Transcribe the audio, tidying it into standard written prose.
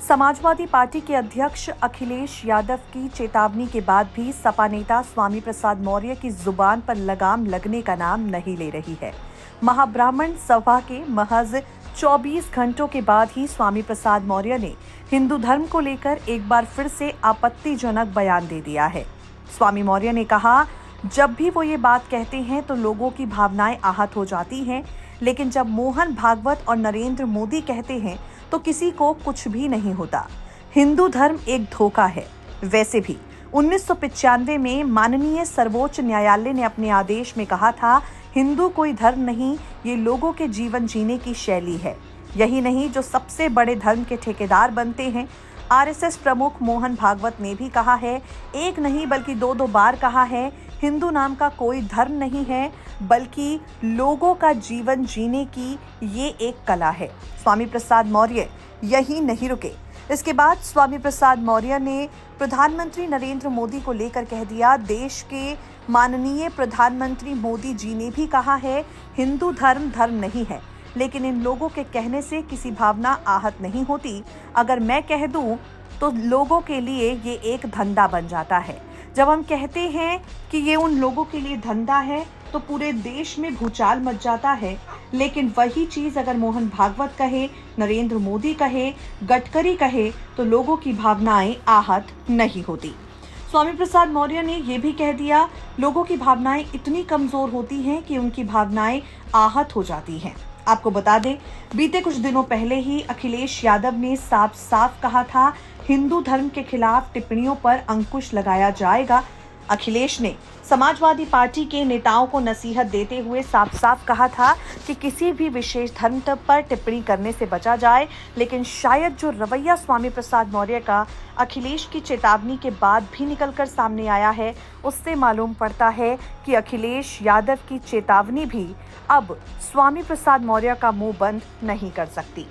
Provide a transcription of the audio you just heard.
Samajwadi party के अध्यक्ष अखिलेश यादव की चेतावनी के बाद भी सपा नेता स्वामी प्रसाद मौर्य की जुबान पर लगाम लगने का नाम नहीं ले रही है। महाब्राह्मण सभा के महज 24 घंटों के बाद ही स्वामी प्रसाद मौर्य ने हिंदू धर्म को लेकर एक बार फिर से आपत्तिजनक बयान दे दिया है। स्वामी मौर्य ने कहा, जब भी वो ये बात कहते हैं तो लोगों की भावनाएं आहत हो जाती हैं, लेकिन जब मोहन भागवत और नरेंद्र मोदी कहते हैं तो किसी को कुछ भी नहीं होता। हिंदू धर्म एक धोखा है। वैसे भी 1995 में माननीय सर्वोच्च न्यायालय ने अपने आदेश में कहा था, हिंदू कोई धर्म नहीं, ये लोगों के जीवन जीने की शैली है। यही नहीं, जो सबसे बड़े धर्म के ठेकेदार बनते हैं। आरएसएस प्रमुख मोहन भागवत ने भी कहा है, एक नहीं बल्कि दो बार कहा है, हिंदू नाम का कोई धर्म नहीं है, बल्कि लोगों का जीवन जीने की ये एक कला है। स्वामी प्रसाद मौर्य यही नहीं रुके। इसके बाद स्वामी प्रसाद मौर्य ने प्रधानमंत्री नरेंद्र मोदी को लेकर कह दिया, देश के माननीय प्रधानमंत्री मोदी जी ने भी कहा है, हिंदू धर्म धर्म नहीं है, लेकिन इन लोगों के कहने से किसी भावना आहत नहीं होती। अगर मैं कह दूं तो लोगों के लिए ये एक धंधा बन जाता है। जब हम कहते हैं कि ये उन लोगों के लिए धंधा है तो पूरे देश में भूचाल मच जाता है। लेकिन वही चीज़ अगर मोहन भागवत कहे, नरेंद्र मोदी कहे, गडकरी कहे तो लोगों की भावनाएं आहत नहीं होती। स्वामी प्रसाद मौर्य ने यह भी कह दिया, लोगों की भावनाएं इतनी कमजोर होती हैं कि उनकी भावनाएं आहत हो जाती हैं। आपको बता दें, बीते कुछ दिनों पहले ही अखिलेश यादव ने साफ साफ कहा था, हिंदू धर्म के खिलाफ टिप्पणियों पर अंकुश लगाया जाएगा। अखिलेश ने समाजवादी पार्टी के नेताओं को नसीहत देते हुए साफ साफ कहा था कि किसी भी विशेष धर्म पर टिप्पणी करने से बचा जाए। लेकिन शायद जो रवैया स्वामी प्रसाद मौर्य का अखिलेश की चेतावनी के बाद भी निकलकर सामने आया है, उससे मालूम पड़ता है कि अखिलेश यादव की चेतावनी भी अब स्वामी प्रसाद मौर्य का मुंह बंद नहीं कर सकती।